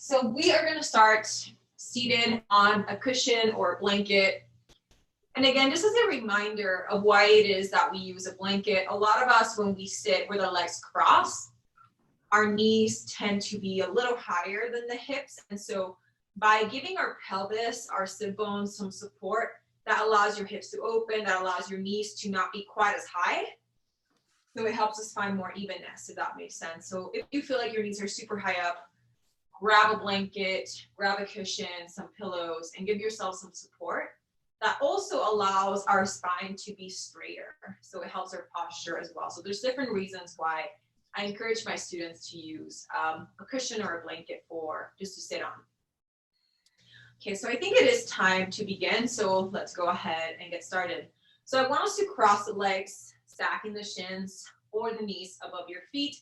So we are going to start seated on a cushion or a blanket. And again, just as a reminder of why it is that we use a blanket, a lot of us, when we sit with our legs crossed, our knees tend to be a little higher than the hips. And so by giving our pelvis, our sit bones some support, that allows your hips to open, that allows your knees to not be quite as high. So it helps us find more evenness, if that makes sense. So if you feel like your knees are super high up, grab a blanket, grab a cushion, some pillows, and give yourself some support. That also allows our spine to be straighter. So it helps our posture as well. So there's different reasons why I encourage my students to use a cushion or a blanket for just to sit on. Okay, so I think it is time to begin. So let's go ahead and get started. So I want us to cross the legs, stacking the shins or the knees above your feet.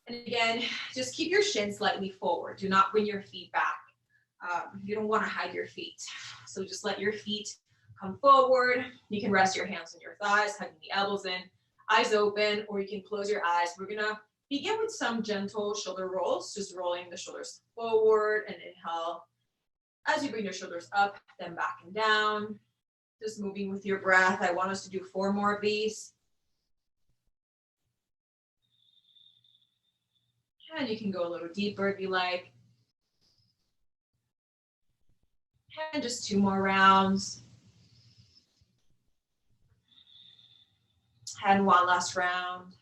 And again, just keep your shins slightly forward. Do not bring your feet back. You don't want to hide your feet. So just let your feet come forward. You can rest your hands on your thighs, hugging the elbows in, eyes open, or you can close your eyes. We're gonna begin with some gentle shoulder rolls, just rolling the shoulders forward and inhale. As you bring your shoulders up, then back and down. Just moving with your breath. I want us to do 4 more of these. And you can go a little deeper if you like. And just 2 more rounds. And 1 last round.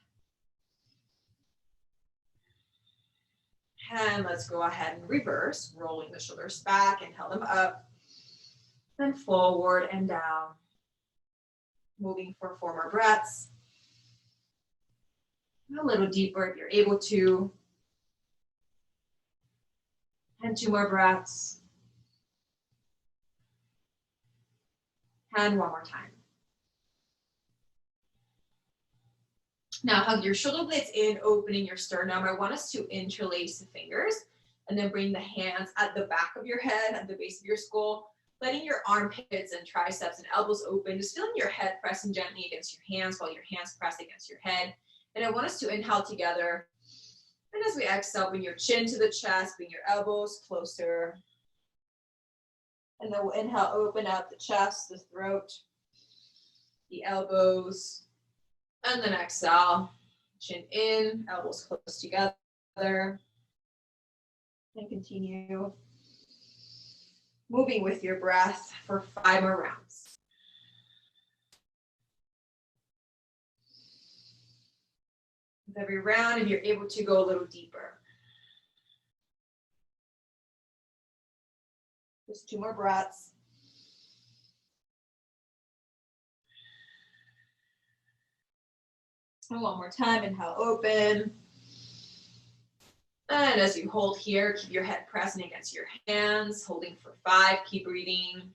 And let's go ahead and reverse, rolling the shoulders back, inhale them up, then forward and down. Moving for 4 more breaths. A little deeper if you're able to. And 2 more breaths. And 1 more time. Now hug your shoulder blades in, opening your sternum. I want us to interlace the fingers and then bring the hands at the back of your head, at the base of your skull, letting your armpits and triceps and elbows open, just feeling your head pressing gently against your hands while your hands press against your head. And I want us to inhale together. And as we exhale, bring your chin to the chest, bring your elbows closer. And then we'll inhale, open up the chest, the throat, the elbows. And then exhale, chin in, elbows close together. And continue moving with your breath for 5 more rounds. With every round, if you're able to go a little deeper. Just 2 more breaths. And 1 more time, inhale, open. And as you hold here, keep your head pressing against your hands, holding for 5, keep breathing,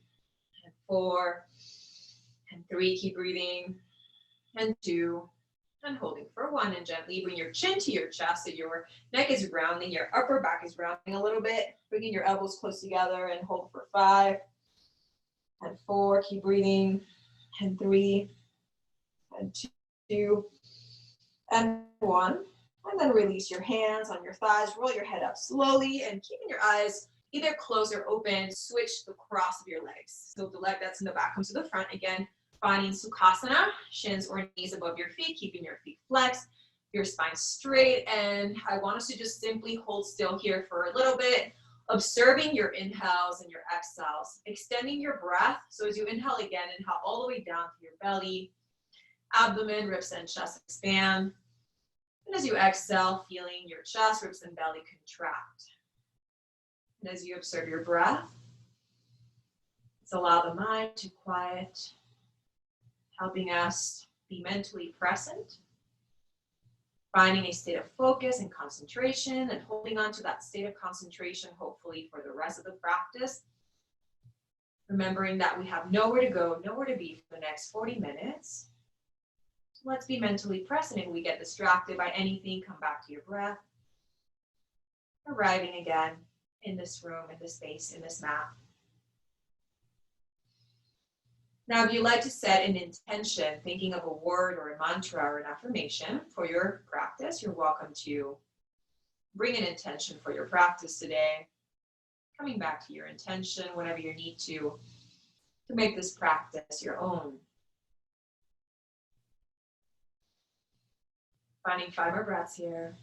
and 4, and 3, keep breathing, and 2, and holding for 1, and gently bring your chin to your chest so your neck is rounding, your upper back is rounding a little bit, bringing your elbows close together and hold for 5, and 4, keep breathing, and 3, and 2, and 1. And then release your hands on your thighs, roll your head up slowly, and keeping your eyes either closed or open, switch the cross of your legs. So the leg that's in the back comes to the front. Again, finding Sukhasana, shins or knees above your feet, keeping your feet flexed, your spine straight. And I want us to just simply hold still here for a little bit, observing your inhales and your exhales, extending your breath. So as you inhale again, inhale all the way down to your belly, abdomen, ribs, and chest expand. And as you exhale, feeling your chest, ribs, and belly contract. And as you observe your breath, let's allow the mind to quiet, helping us be mentally present, finding a state of focus and concentration, and holding on to that state of concentration, hopefully for the rest of the practice. Remembering that we have nowhere to go, nowhere to be for the next 40 minutes. Let's be mentally present. If we get distracted by anything, come back to your breath. Arriving again in this room, in this space, in this mat. Now, if you'd like to set an intention, thinking of a word or a mantra or an affirmation for your practice, you're welcome to bring an intention for your practice today. Coming back to your intention, whatever you need to make this practice your own. Finding 5 more breaths here.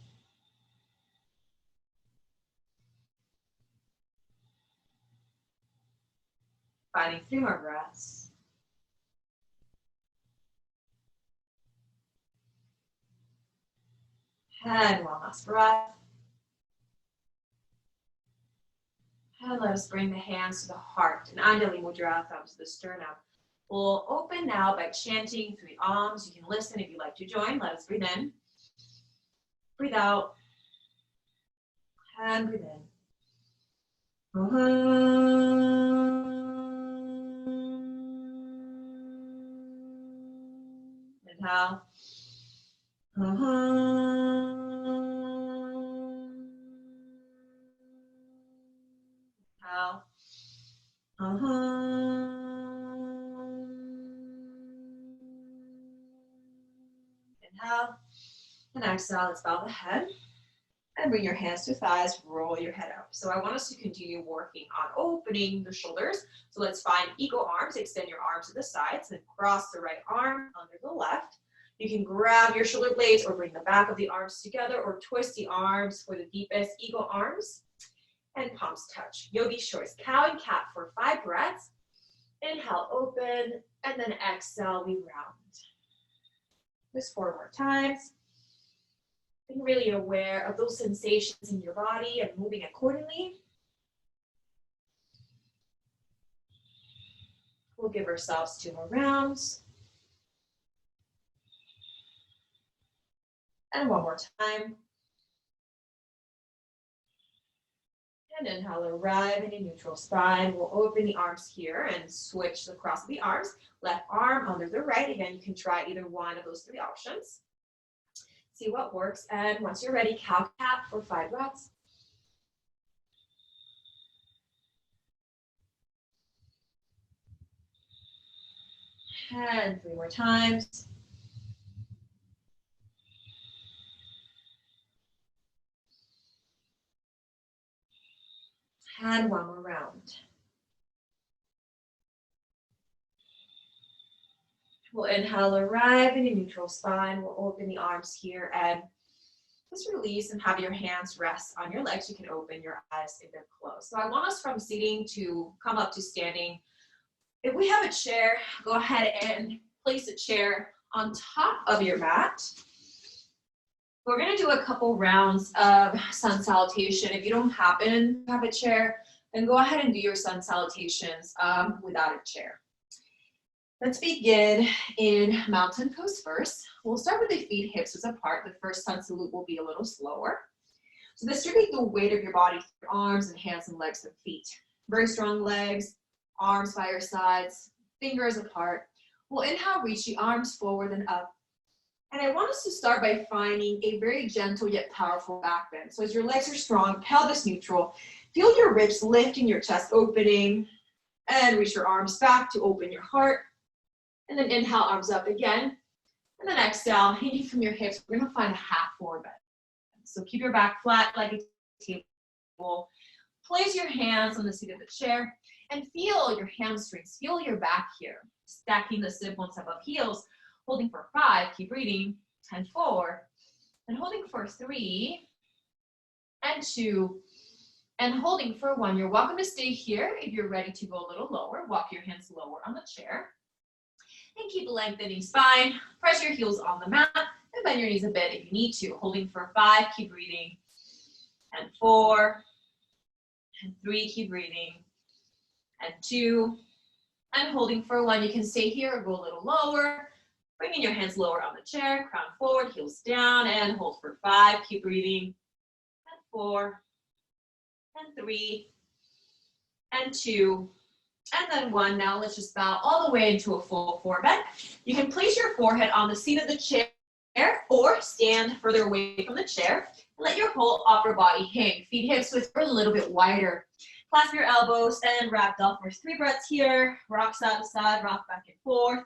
Finding 3 more breaths. And one last breath. And let us bring the hands to the heart. And Anjali Mudra, thumbs to the sternum. We'll open now by chanting 3 Ahs. You can listen if you'd like to join. Let us breathe in. Breathe out. And breathe in. Inhale. Inhale. Inhale. And exhale. Let's bow the head. And bring your hands to thighs, roll your head up. So I want us to continue working on opening the shoulders. So let's find eagle arms. Extend your arms to the sides and cross the right arm under the left. You can grab your shoulder blades or bring the back of the arms together or twist the arms for the deepest eagle arms. And palms touch. Yogi shorts, cow and cat for 5 breaths. Inhale, open, and then exhale, we round. Just 4 more times. Being really aware of those sensations in your body and moving accordingly. We'll give ourselves 2 more rounds. And 1 more time. And inhale, arrive in a neutral spine. We'll open the arms here and switch the cross of the arms. Left arm under the right. Again, you can try either one of those 3 options. See what works. And once you're ready, cow cat for 5 breaths. And 3 more times. And 1 more round. We'll inhale, arrive in a neutral spine. We'll open the arms here and just release and have your hands rest on your legs. You can open your eyes if they're closed. So I want us from sitting to come up to standing. If we have a chair, go ahead and place a chair on top of your mat. We're gonna do a couple rounds of sun salutation. If you don't happen to have a chair, then go ahead and do your sun salutations without a chair. Let's begin in mountain pose first. We'll start with the feet hips width apart. The first sun salute will be a little slower. So distribute the weight of your body through your arms and hands and legs and feet. Very strong legs, arms by your sides, fingers apart. We'll inhale, reach the arms forward and up. And I want us to start by finding a very gentle yet powerful back bend. So as your legs are strong, pelvis neutral, feel your ribs lifting, your chest opening, and reach your arms back to open your heart. And then inhale, arms up again. And then exhale, hanging from your hips, we're gonna find a half forward bend. So keep your back flat like a table. Place your hands on the seat of the chair and feel your hamstrings, feel your back here. Stacking the sit bones above heels, holding for 5, keep breathing, and 4, and holding for 3, and 2, and holding for 1. You're welcome to stay here. If you're ready to go a little lower, walk your hands lower on the chair. And keep lengthening spine. Press your heels on the mat and bend your knees a bit if you need to. Holding for 5, keep breathing. And 4, and 3, keep breathing. And 2, and holding for 1. You can stay here or go a little lower. Bringing your hands lower on the chair, crown forward, heels down, and hold for 5, keep breathing. And 4, and 3, and 2, and then 1. Now let's just bow all the way into a full forward bend. You can place your forehead on the seat of the chair or stand further away from the chair. Let your whole upper body hang. Feet hips width a little bit wider. Clasp your elbows and wrap up for 3 breaths here. Rock side to side, rock back and forth.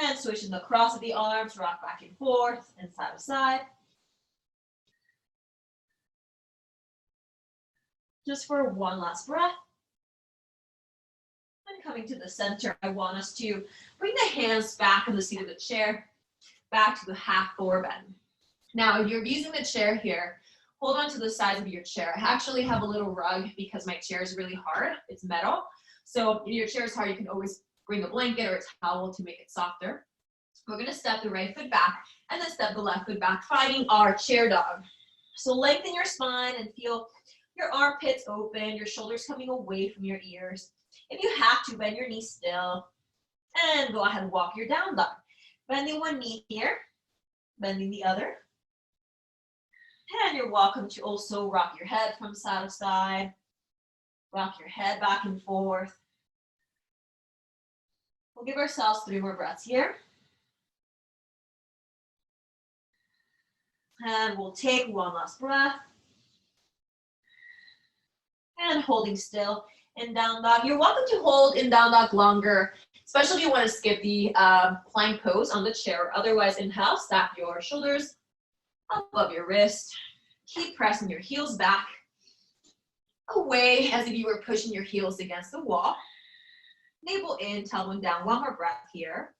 And switching the cross of the arms, rock back and forth and side to side. Just for one last breath. And coming to the center, I want us to bring the hands back on the seat of the chair, back to the half forward bend. Now, if you're using the chair here, hold on to the sides of your chair. I actually have a little rug because my chair is really hard. It's metal. So if your chair is hard, you can always bring a blanket or a towel to make it softer. We're gonna step the right foot back and then step the left foot back, finding our chair dog. So lengthen your spine and feel your armpits open, your shoulders coming away from your ears. If you have to, bend your knees still and go ahead and walk your down dog. Bending one knee here, bending the other. And you're welcome to also rock your head from side to side. Rock your head back and forth. We'll give ourselves 3 more breaths here. And we'll take one last breath. And holding still in down dog. You're welcome to hold in down dog longer, especially if you want to skip the plank pose on the chair. Otherwise, inhale, stack your shoulders above your wrist. Keep pressing your heels back away as if you were pushing your heels against the wall. Navel in, tailbone down. One more breath here.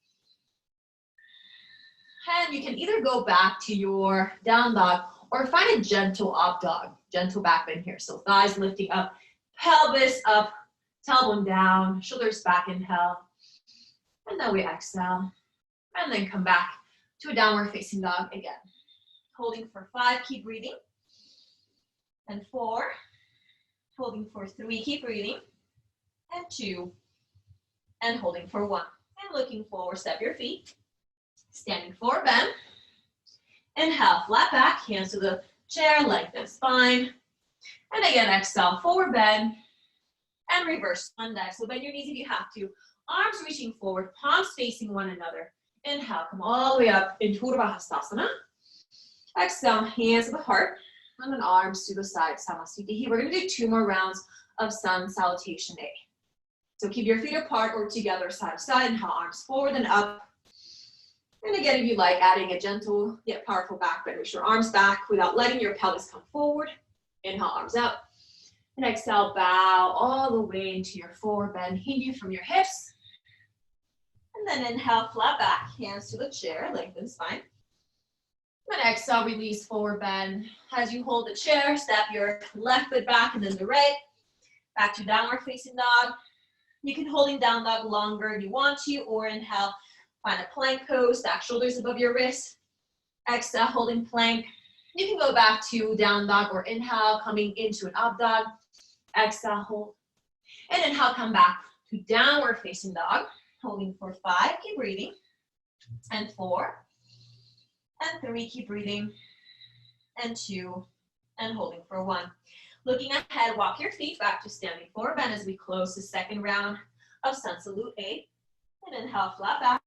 And you can either go back to your down dog or find a gentle up dog, gentle back bend here. So thighs lifting up, pelvis up, tailbone down, shoulders back, inhale. And then we exhale. And then come back to a downward facing dog again. Holding for 5, keep breathing. And 4, holding for 3, keep breathing. And 2, and holding for 1. And looking forward, step your feet. Standing forward bend. Inhale, flat back, hands to the chair, lengthen spine. And again, exhale, forward bend. And reverse one dive. So bend your knees if you have to. Arms reaching forward, palms facing one another. Inhale, come all the way up into Urdhva Hastasana. Exhale, hands to the heart. And then arms to the side, Samasthiti. We're going to do 2 more rounds of Sun Salutation A. So keep your feet apart or together, side to side. Inhale, arms forward and up. And again, if you like, adding a gentle yet powerful back bend. Reach your arms back without letting your pelvis come forward. Inhale, arms up. And exhale, bow all the way into your forward bend. Hinge from your hips. And then inhale, flat back, hands to the chair, lengthen spine. And exhale, release, forward bend. As you hold the chair, step your left foot back and then the right. Back to downward facing dog. You can hold in down dog longer if you want to, or inhale, find a plank pose, stack shoulders above your wrist. Exhale, holding plank. You can go back to down dog or inhale, coming into an up dog. Exhale, hold. And inhale, come back to downward facing dog. Holding for 5, keep breathing. And 4. And 3, keep breathing. And 2, and holding for 1. Looking ahead, walk your feet back to standing forward bend as we close the second round of Sun Salute A. And inhale, flat back.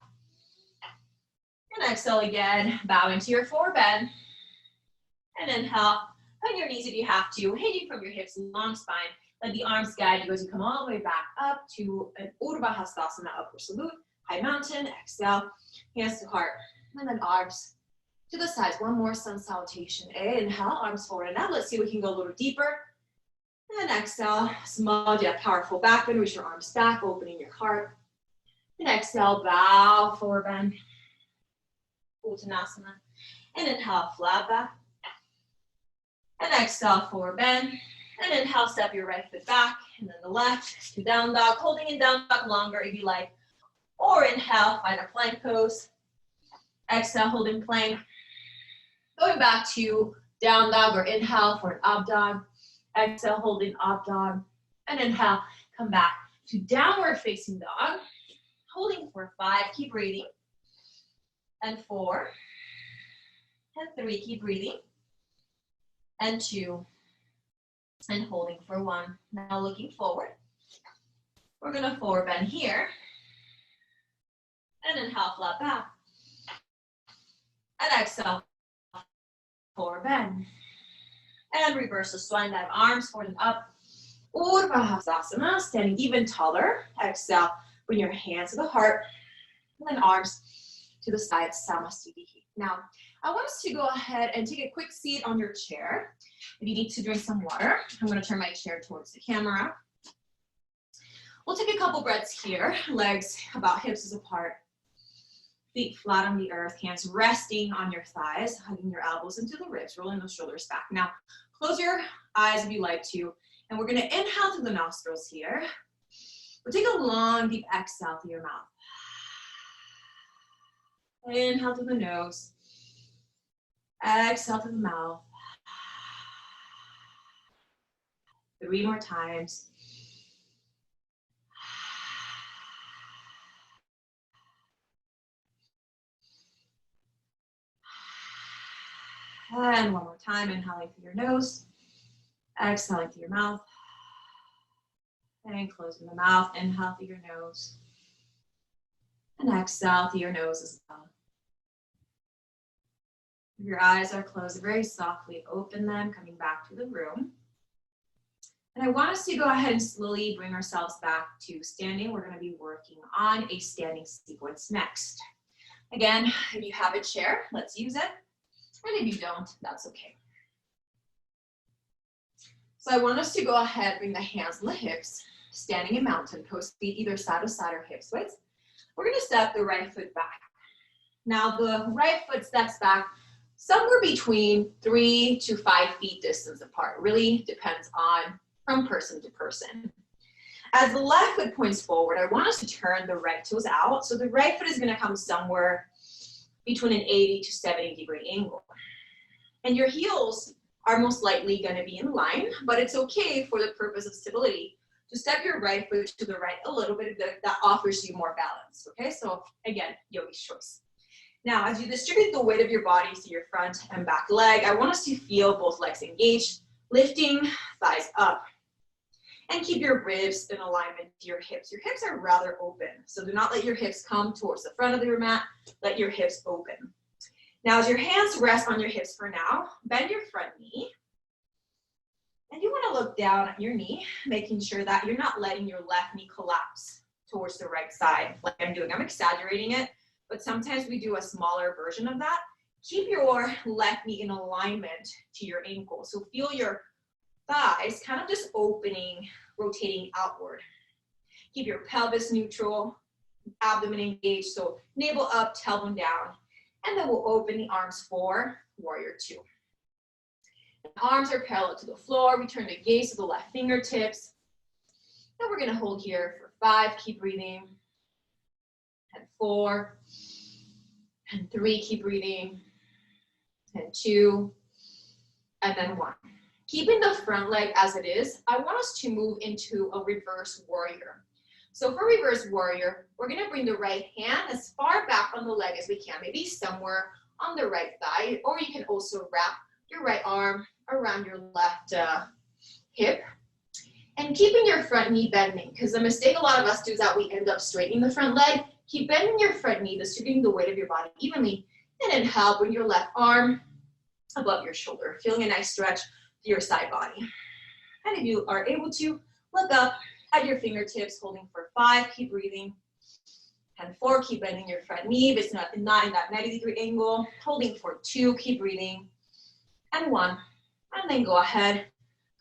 And exhale again, bow into your forward bend. And inhale, bend your knees if you have to, hinging from your hips, long spine. Let the arms guide you as you come all the way back up to an Urdhva Hastasana, upward salute, high mountain. Exhale, hands to heart, and then arms to the sides. One more Sun Salutation A. Inhale, arms forward and up. Let's see if we can go a little deeper. And exhale, small yet powerful back bend. Reach your arms back, opening your heart. And exhale, bow, forward bend. Uttanasana. And inhale, flat back. And exhale, forward bend. And inhale, step your right foot back. And then the left to down dog. Holding in down dog longer if you like. Or inhale, find a plank pose. Exhale, holding plank. Going back to down dog or inhale for an up dog. Exhale, holding up dog. And inhale, come back to downward facing dog. Holding for 5, keep breathing. And 4. And 3, keep breathing. And 2. And holding for 1. Now looking forward. We're gonna forward bend here. And inhale, flat back. And exhale, forward bend. And reverse the swan dive, arms forward and up. Urdhva Hastasana, standing even taller. Exhale, bring your hands to the heart. And then arms to the sides, Samasthiti. Now, I want us to go ahead and take a quick seat on your chair. If you need to drink some water, I'm going to turn my chair towards the camera. We'll take a couple breaths here, legs about hips apart, feet flat on the earth, hands resting on your thighs, hugging your elbows into the ribs, rolling those shoulders back. Now, close your eyes if you like to, and we're going to inhale through the nostrils here. We'll take a long, deep exhale through your mouth. Inhale through the nose. Exhale through the mouth. 3 more times. And one more time, inhaling through your nose, exhaling through your mouth, and closing the mouth. Inhale through your nose, and exhale through your nose as well. If your eyes are closed, very softly open them, coming back to the room. And I want us to go ahead and slowly bring ourselves back to standing. We're going to be working on a standing sequence next. Again, if you have a chair, let's use it. And if you don't, that's okay. So I want us to go ahead, bring the hands on the hips, standing in mountain pose, feet either side to side or hips width. We're going to step the right foot back. Now the right foot steps back somewhere between 3 to 5 feet distance apart. Really depends on from person to person. As the left foot points forward, I want us to turn the right toes out. So the right foot is going to come somewhere between an 80 to 70 degree angle. And your heels are most likely going to be in line, but it's okay for the purpose of stability to step your right foot to the right a little bit. That offers you more balance. Okay, so again, yogi's choice. Now, as you distribute the weight of your body to your front and back leg, I want us to feel both legs engaged, lifting thighs up. And keep your ribs in alignment to your hips. Your hips are rather open, so do not let your hips come towards the front of your mat. Let your hips open. Now, as your hands rest on your hips for now, bend your front knee. And you want to look down at your knee, making sure that you're not letting your left knee collapse towards the right side like I'm doing. I'm exaggerating it, but sometimes we do a smaller version of that. Keep your left knee in alignment to your ankle. So feel your thighs kind of just opening, rotating outward. Keep your pelvis neutral, abdomen engaged, so navel up, tailbone down, and then we'll open the arms for warrior 2. The arms are parallel to the floor. We turn the gaze to the left fingertips, and we're going to hold here for 5. Keep breathing, and 4, and 3. Keep breathing, and 2, and then 1. Keeping the front leg as it is, I want us to move into a reverse warrior. So for reverse warrior, we're going to bring the right hand as far back on the leg as we can, maybe somewhere on the right thigh, or you can also wrap your right arm around your left hip. And keeping your front knee bending, because the mistake a lot of us do is that we end up straightening the front leg. Keep bending your front knee, distributing the weight of your body evenly. And inhale, bring your left arm above your shoulder, feeling a nice stretch your side body. And if you are able to, look up at your fingertips, holding for 5, keep breathing, and 4, keep bending your front knee if it's not in that 90-degree angle, holding for 2, keep breathing, and 1, and then go ahead,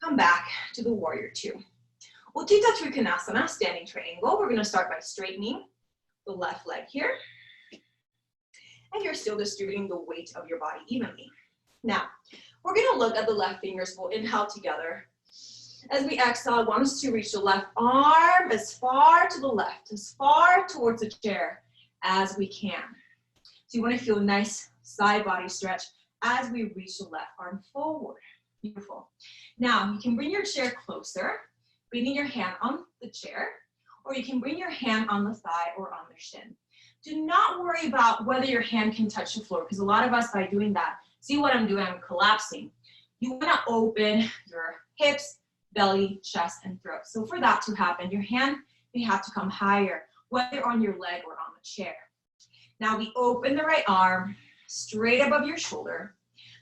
come back to the warrior 2. Uttita Trikonasana, standing triangle. We're going to start by straightening the left leg here, and you're still distributing the weight of your body evenly. Now, we're going to look at the left fingers. We'll inhale together. As we exhale, I want us to reach the left arm as far to the left, as far towards the chair as we can. So you want to feel a nice side body stretch as we reach the left arm forward. Beautiful. Now, you can bring your chair closer, bringing your hand on the chair, or you can bring your hand on the thigh or on the shin. Do not worry about whether your hand can touch the floor, because a lot of us, by doing that, see what I'm doing, I'm collapsing. You want to open your hips, belly, chest, and throat. So for that to happen, your hand may have to come higher, whether on your leg or on the chair. Now we open the right arm straight above your shoulder.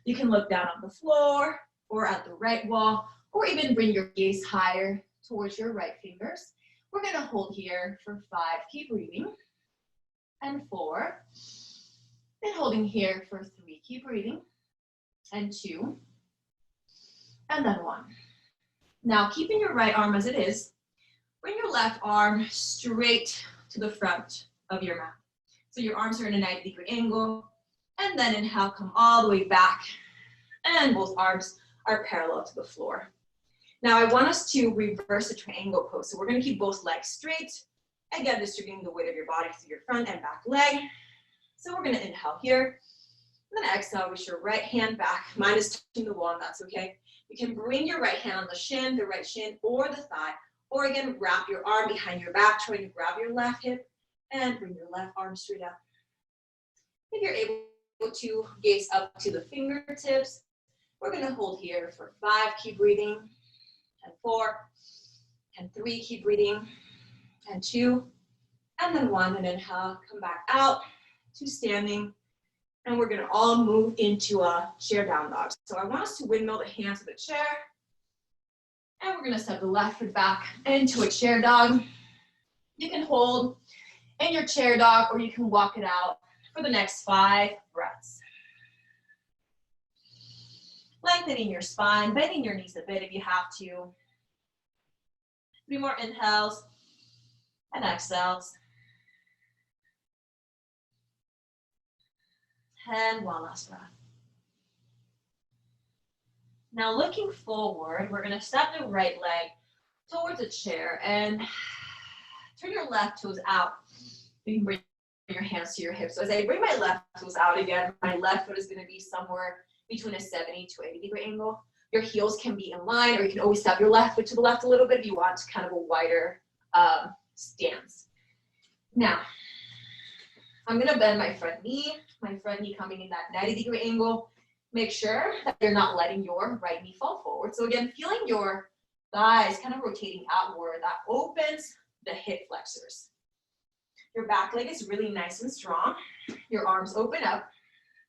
You can look down on the floor or at the right wall, or even bring your gaze higher towards your right fingers. We're going to hold here for 5, keep breathing, and 4, And holding here for 3, keep breathing, and 2, and then 1. Now, keeping your right arm as it is, bring your left arm straight to the front of your mat. So your arms are in a 90-degree angle, and then inhale, come all the way back, and both arms are parallel to the floor. Now, I want us to reverse the triangle pose. So we're gonna keep both legs straight, again, distributing the weight of your body through your front and back leg. So we're gonna inhale here, and then exhale, reach your right hand back. Mine is touching the wall, and that's okay. You can bring your right hand on the shin, the right shin, or the thigh, or again, wrap your arm behind your back, trying to grab your left hip, and bring your left arm straight up. If you're able to gaze up to the fingertips, we're gonna hold here for 5, keep breathing, and 4, and 3, keep breathing, and 2, and then 1, and inhale, come back out to standing, and we're gonna all move into a chair down dog. So I want us to windmill the hands of the chair, and we're gonna step the left foot back into a chair dog. You can hold in your chair dog, or you can walk it out for the next 5 breaths. Lengthening your spine, bending your knees a bit if you have to. 3 more inhales and exhales. And 1 last breath. Now looking forward, we're gonna step the right leg towards a chair and turn your left toes out. You can bring your hands to your hips. So as I bring my left toes out again, my left foot is gonna be somewhere between a 70 to 80-degree angle. Your heels can be in line, or you can always step your left foot to the left a little bit if you want kind of a wider stance. Now, I'm gonna bend my front knee coming in that 90-degree angle. Make sure that you're not letting your right knee fall forward. So again, feeling your thighs kind of rotating outward, that opens the hip flexors. Your back leg is really nice and strong. Your arms open up,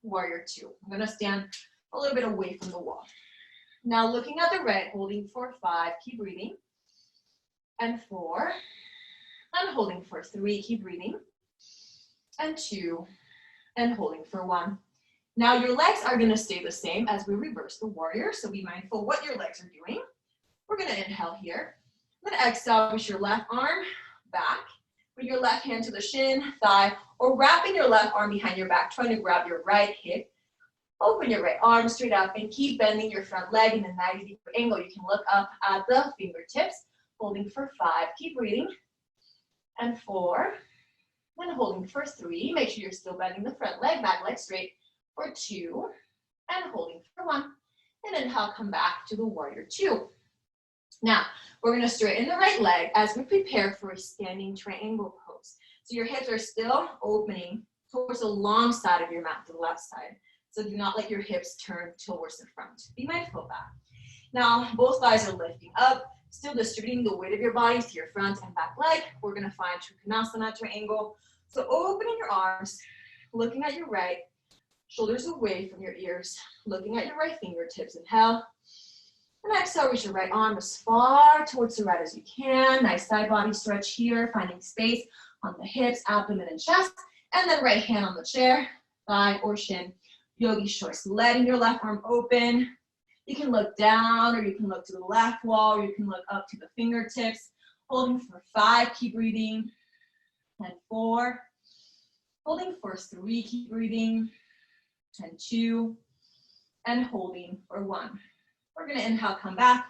warrior 2. I'm gonna stand a little bit away from the wall. Now looking at the right, holding for 5, keep breathing, and 4, and holding for 3, keep breathing, and 2, and holding for 1. Now your legs are gonna stay the same as we reverse the warrior, so be mindful what your legs are doing. We're gonna inhale here, then exhale, push your left arm back, bring your left hand to the shin, thigh, or wrapping your left arm behind your back, trying to grab your right hip. Open your right arm straight up and keep bending your front leg in a 90-degree angle. You can look up at the fingertips, holding for 5, keep breathing, and 4, and holding for 3. Make sure you're still bending the front leg, back leg straight, for 2, and holding for 1. And inhale, come back to the warrior 2. Now, we're gonna straighten the right leg as we prepare for a standing triangle pose. So your hips are still opening towards the long side of your mat, the left side. So do not let your hips turn towards the front. Be mindful of that. Now, both thighs are lifting up, still distributing the weight of your body to your front and back leg. We're gonna find Trikonasana triangle. So opening your arms, looking at your right, shoulders away from your ears, looking at your right fingertips. Inhale. And exhale, reach your right arm as far towards the right as you can. Nice side body stretch here, finding space on the hips, abdomen, and chest. And then right hand on the chair, thigh or shin. Yogi's choice, letting your left arm open. You can look down, or you can look to the left wall, or you can look up to the fingertips. Holding for 5, keep breathing, and 4. Holding for 3, keep breathing, and 2. And holding for 1. We're gonna inhale, come back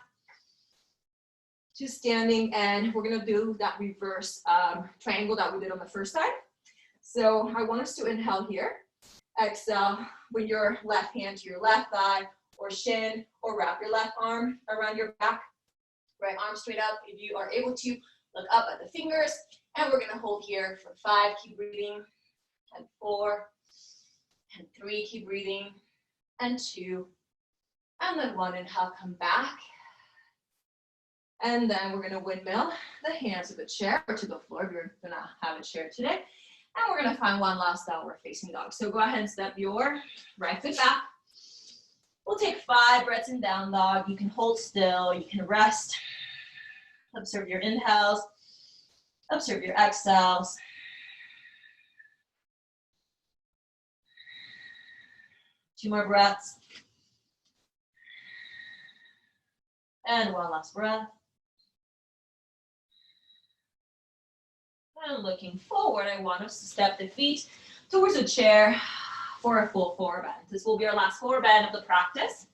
to standing, and we're gonna do that reverse triangle that we did on the first side. So I want us to inhale here. Exhale, bring your left hand to your left thigh or shin, or wrap your left arm around your back. Right arm straight up. If you are able to, look up at the fingers. And we're gonna hold here for 5, keep breathing, and 4, and 3, keep breathing, and 2, and then 1. Inhale, come back. And then we're gonna windmill the hands to the chair or to the floor if you're gonna have a chair today. And we're gonna find 1 last downward facing dog. So go ahead and step your right foot back. We'll take 5 breaths in down dog. You can hold still, you can rest. Observe your inhales, observe your exhales. 2 more breaths. And 1 last breath. And looking forward, I want us to step the feet towards a chair for a full forward bend. This will be our last forward bend of the practice.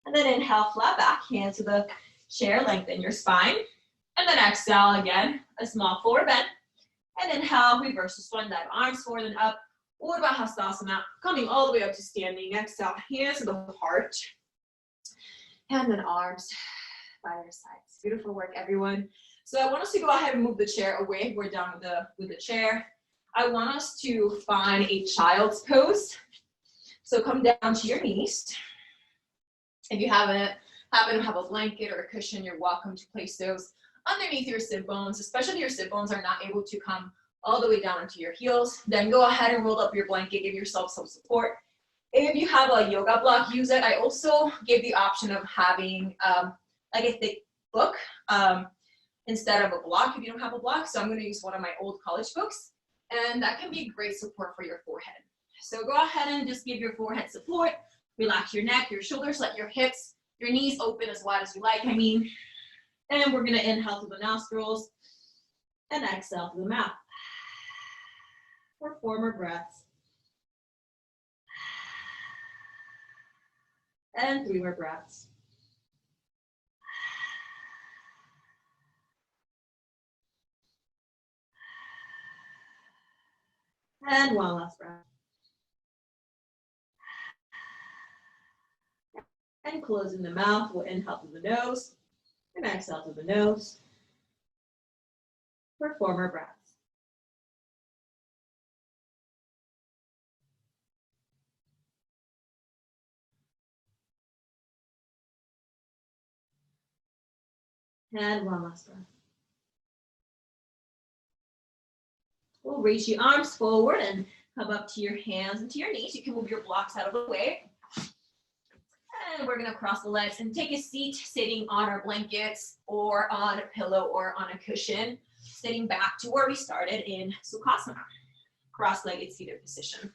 And then inhale, flat back, hands to the chair, lengthen your spine. And then exhale again, a small forward bend. And inhale, reverse the swan dive, arms forward and up. Urdhva Hastasana, coming all the way up to standing. Exhale, hands to the heart. And then arms by your sides. Beautiful work, everyone. So I want us to go ahead and move the chair away. We're done with the chair. I want us to find a child's pose. So come down to your knees. If you happen to have a blanket or a cushion, you're welcome to place those underneath your sit bones, especially if your sit bones are not able to come all the way down into your heels. Then go ahead and roll up your blanket, give yourself some support. If you have a yoga block, use it. I also give the option of having like a thick book instead of a block if you don't have a block. So I'm going to use one of my old college books, and that can be great support for your forehead. So go ahead and just give your forehead support. Relax your neck, your shoulders, let your hips, your knees open as wide as you like, And we're going to inhale through the nostrils and exhale through the mouth. For 4 more breaths. And 3 more breaths. And 1 last breath. And closing the mouth, we'll inhale through the nose and exhale through the nose for 4 more breaths. And 1 last breath. We'll reach your arms forward and come up to your hands and to your knees. You can move your blocks out of the way. And we're going to cross the legs and take a seat sitting on our blankets or on a pillow or on a cushion, sitting back to where we started in Sukhasana, cross-legged seated position.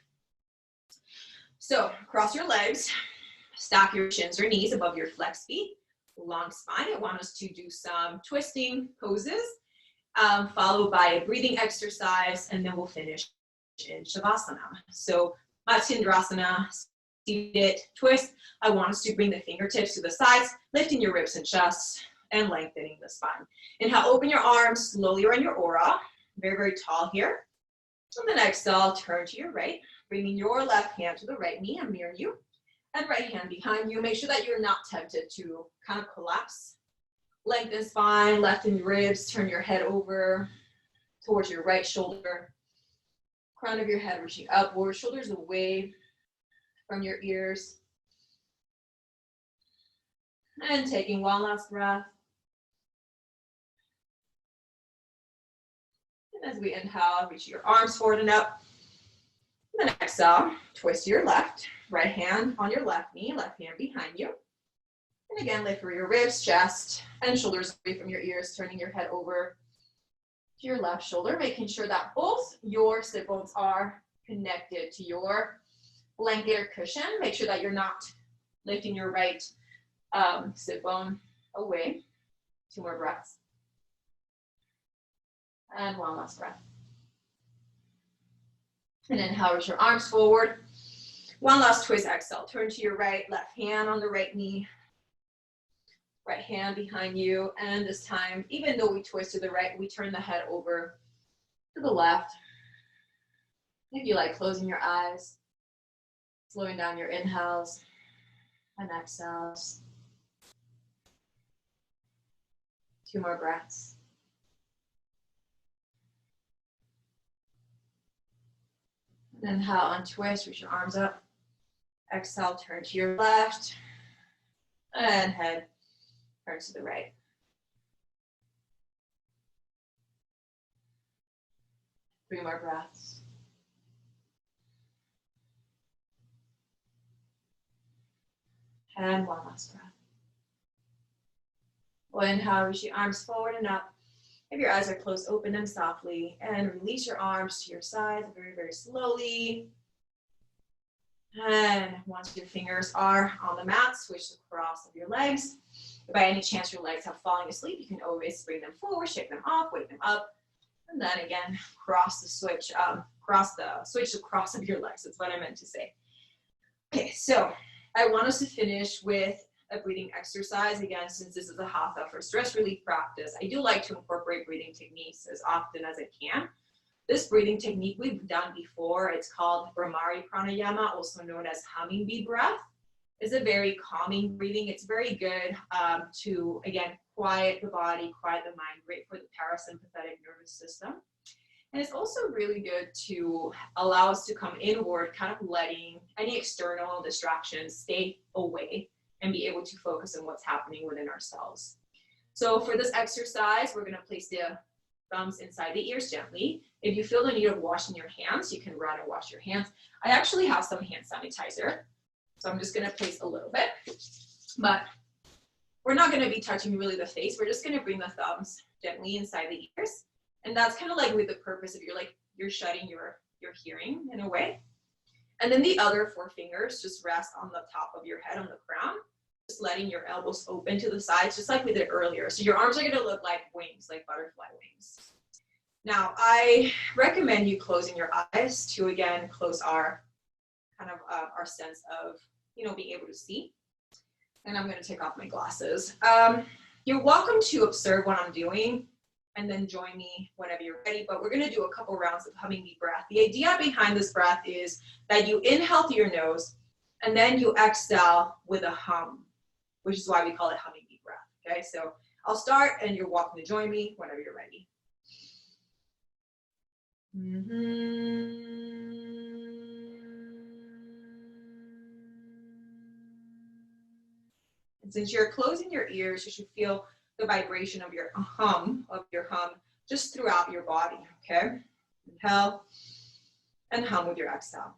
So cross your legs, stack your shins or knees above your flexed feet, long spine. I want us to do some twisting poses, followed by a breathing exercise, and then we'll finish in Shavasana. So Matsyendrasana, seated twist. I want us to bring the fingertips to the sides, lifting your ribs and chest, and lengthening the spine. Inhale, open your arms, slowly around your aura. Very, very tall here. And then exhale, turn to your right, bringing your left hand to the right knee. I'm near you. And right hand behind you. Make sure that you're not tempted to kind of collapse. Lengthen spine, lengthen ribs, turn your head over towards your right shoulder. Crown of your head reaching upward, shoulders away from your ears. And taking 1 last breath. And as we inhale, reach your arms forward and up. And then exhale, twist to your left, right hand on your left knee, left hand behind you. And again, lift for your ribs, chest, and shoulders away from your ears, turning your head over to your left shoulder, making sure that both your sit bones are connected to your blanket or cushion. Make sure that you're not lifting your right sit bone away. 2 more breaths. And 1 last breath. And inhale, reach your arms forward. 1 last twist, exhale. Turn to your right, left hand on the right knee. Right hand behind you. And this time, even though we twist to the right, we turn the head over to the left. If you like, closing your eyes, slowing down your inhales and exhales. 2 more breaths. And inhale, untwist, reach your arms up. Exhale, turn to your left. And head turns to the right. Three more breaths. And 1 last breath. We'll inhale, reach your arms forward and up. If your eyes are closed, open them softly and release your arms to your sides very, very slowly. And once your fingers are on the mat, switch the cross of your legs. If by any chance your legs have fallen asleep, you can always bring them forward, shake them off, wake them up. And then again, switch the cross of your legs. That's what I meant to say. Okay, so I want us to finish with a breathing exercise. Again, since this is a hatha for stress relief practice, I do like to incorporate breathing techniques as often as I can. This breathing technique we've done before. It's called Brahmari Pranayama, also known as humming bee breath. It's a very calming breathing. It's very good to, again, quiet the body, quiet the mind, great for the parasympathetic nervous system. And it's also really good to allow us to come inward, kind of letting any external distractions stay away and be able to focus on what's happening within ourselves. So for this exercise, we're going to place the thumbs inside the ears gently. If you feel the need of washing your hands, you can run and wash your hands. I actually have some hand sanitizer, so I'm just going to place a little bit, but we're not going to be touching really the face. We're just going to bring the thumbs gently inside the ears. And that's kind of like with the purpose of you're shutting your hearing in a way. And then the other 4 fingers just rest on the top of your head, on the crown, just letting your elbows open to the sides, just like we did earlier. So your arms are going to look like wings, like butterfly wings. Now, I recommend you closing your eyes to, again, close our kind of our sense of, being able to see. And I'm going to take off my glasses. You're welcome to observe what I'm doing and then join me whenever you're ready. But we're going to do a couple rounds of humming bee breath. The idea behind this breath is that you inhale through your nose and then you exhale with a hum, which is why we call it humming bee breath. Okay, so I'll start and you're welcome to join me whenever you're ready. And since you're closing your ears, you should feel the vibration of your hum, just throughout your body, okay? Inhale and hum with your exhale.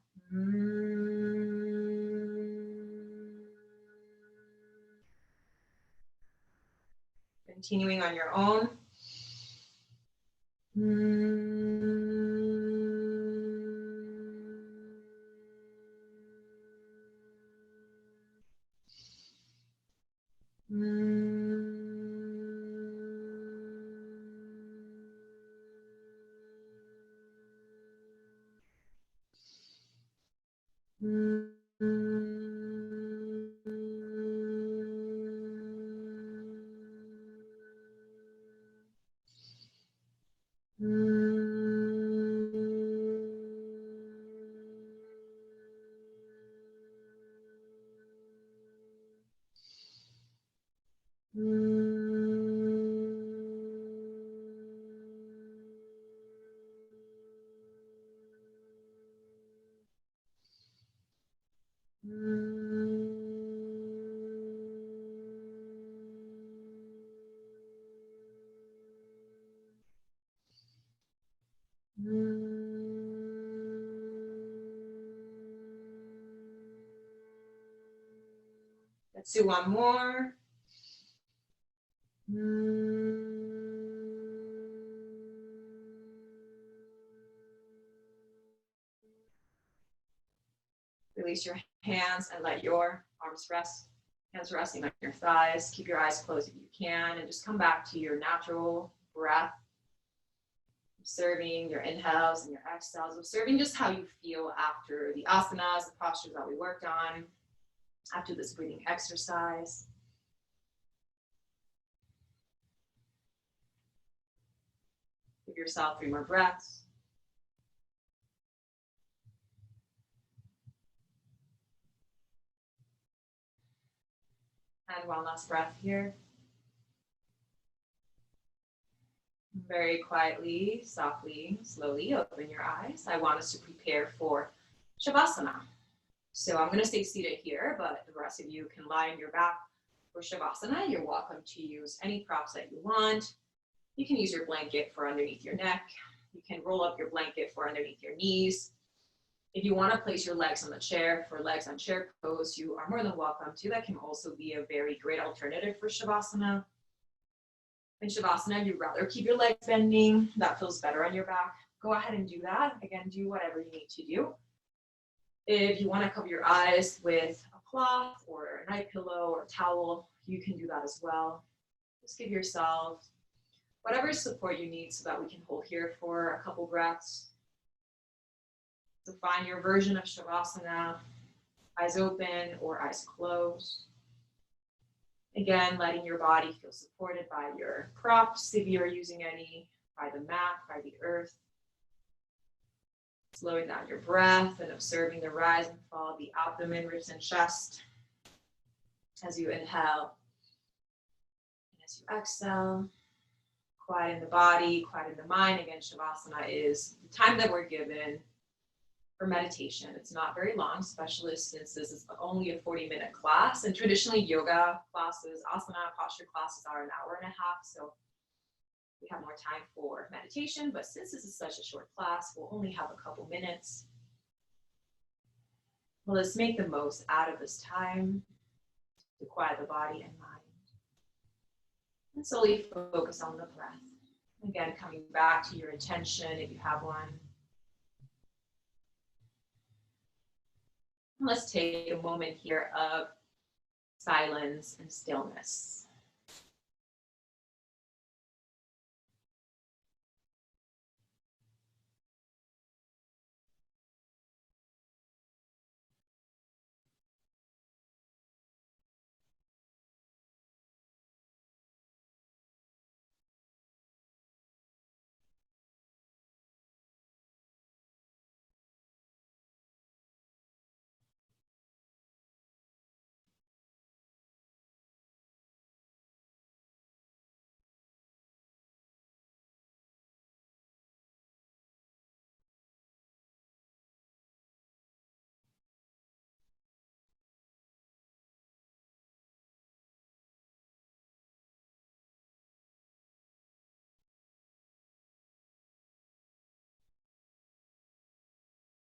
Continuing on your own. Let's do one more. Release your hands and let your arms rest. Hands resting on your thighs. Keep your eyes closed if you can, and just come back to your natural breath. Observing your inhales and your exhales. Observing just how you feel after the asanas, the postures that we worked on, after this breathing exercise. Give yourself 3 more breaths. And one last breath here. Very quietly, softly, slowly open your eyes. I want us to prepare for Shavasana. So I'm going to stay seated here, but the rest of you can lie on your back for Shavasana. You're welcome to use any props that you want. You can use your blanket for underneath your neck. You can roll up your blanket for underneath your knees. If you want to place your legs on the chair for legs on chair pose, you are more than welcome to. That can also be a very great alternative for Shavasana. In Shavasana, you'd rather keep your legs bending. That feels better on your back. Go ahead and do that. Again, do whatever you need to do. If you want to cover your eyes with a cloth or a night pillow or a towel, you can do that as well. Just give yourself whatever support you need so that we can hold here for a couple breaths. So find your version of Shavasana, eyes open or eyes closed. Again, letting your body feel supported by your props, if you're using any, by the mat, by the earth. Slowing down your breath and observing the rise and fall of the abdomen, ribs, and chest as you inhale. And as you exhale, quiet in the body, quiet in the mind. Again, Shavasana is the time that we're given for meditation. It's not very long, especially since this is only a 40-minute class. And traditionally, yoga classes, asana, posture classes are an hour and a half. So we have more time for meditation, but since this is such a short class, we'll only have a couple minutes. Well, let's make the most out of this time to quiet the body and mind. And slowly focus on the breath. Again, coming back to your intention if you have one. And let's take a moment here of silence and stillness.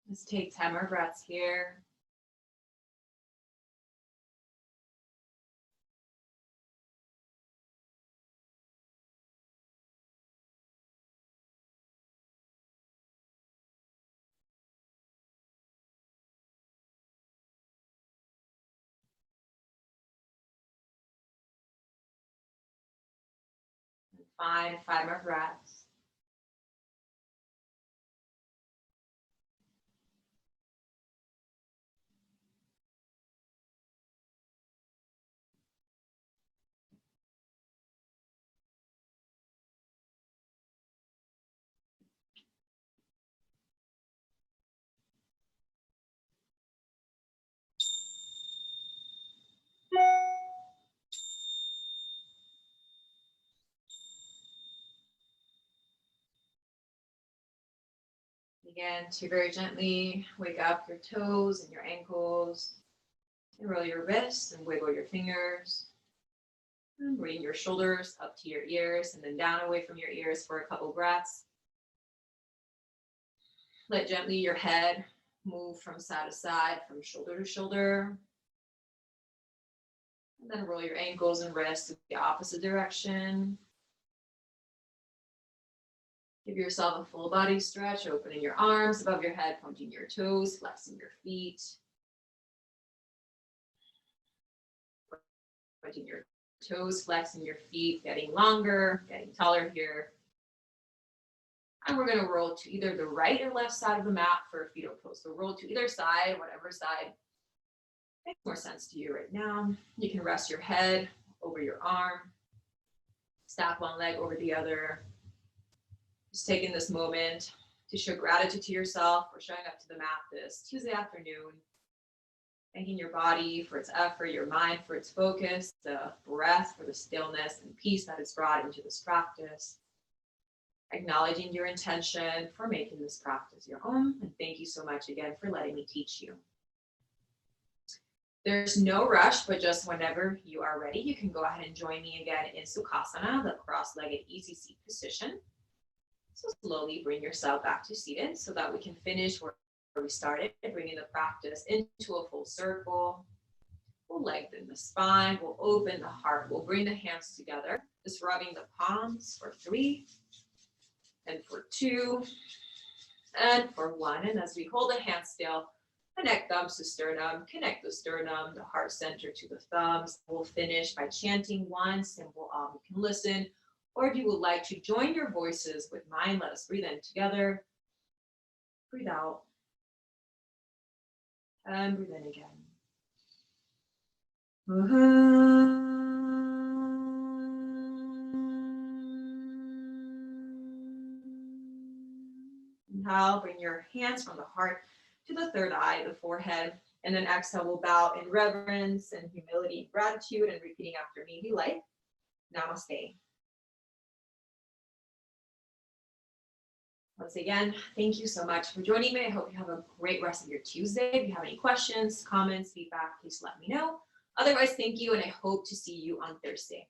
Let's take 10 more breaths here. And five more breaths. Again, to very gently wake up your toes and your ankles, and roll your wrists and wiggle your fingers. And bring your shoulders up to your ears and then down away from your ears for a couple breaths. Let gently your head move from side to side, from shoulder to shoulder. And then roll your ankles and wrists in the opposite direction. Give yourself a full body stretch, opening your arms above your head, pointing your toes, flexing your feet. Pointing your toes, flexing your feet, getting longer, getting taller here. And we're going to roll to either the right or left side of the mat for a fetal pose. So roll to either side, whatever side makes more sense to you right now. You can rest your head over your arm, stack one leg over the other. Just taking this moment to show gratitude to yourself for showing up to the mat this Tuesday afternoon. Thanking your body for its effort, your mind for its focus, the breath for the stillness and peace that it's brought into this practice. Acknowledging your intention for making this practice your own. And thank you so much again for letting me teach you. There's no rush, but just whenever you are ready, you can go ahead and join me again in Sukhasana, the cross-legged easy seat position. So slowly bring yourself back to seated so that we can finish where we started, bringing the practice into a full circle. We'll lengthen the spine, we'll open the heart, we'll bring the hands together, just rubbing the palms for 3, and for 2, and for 1. And as we hold the hands still, Connect thumbs to sternum, connect the sternum, the heart center to the thumbs. We'll finish by chanting once and you can listen. Or if you would like to join your voices with mine, let us breathe in together. Breathe out. And breathe in again. Inhale, bring your hands from the heart to the third eye, the forehead, and then exhale, we'll bow in reverence and humility, gratitude, and repeating after me, be light. Namaste. Once again, thank you so much for joining me. I hope you have a great rest of your Tuesday. If you have any questions, comments, feedback, please let me know. Otherwise, thank you, and I hope to see you on Thursday.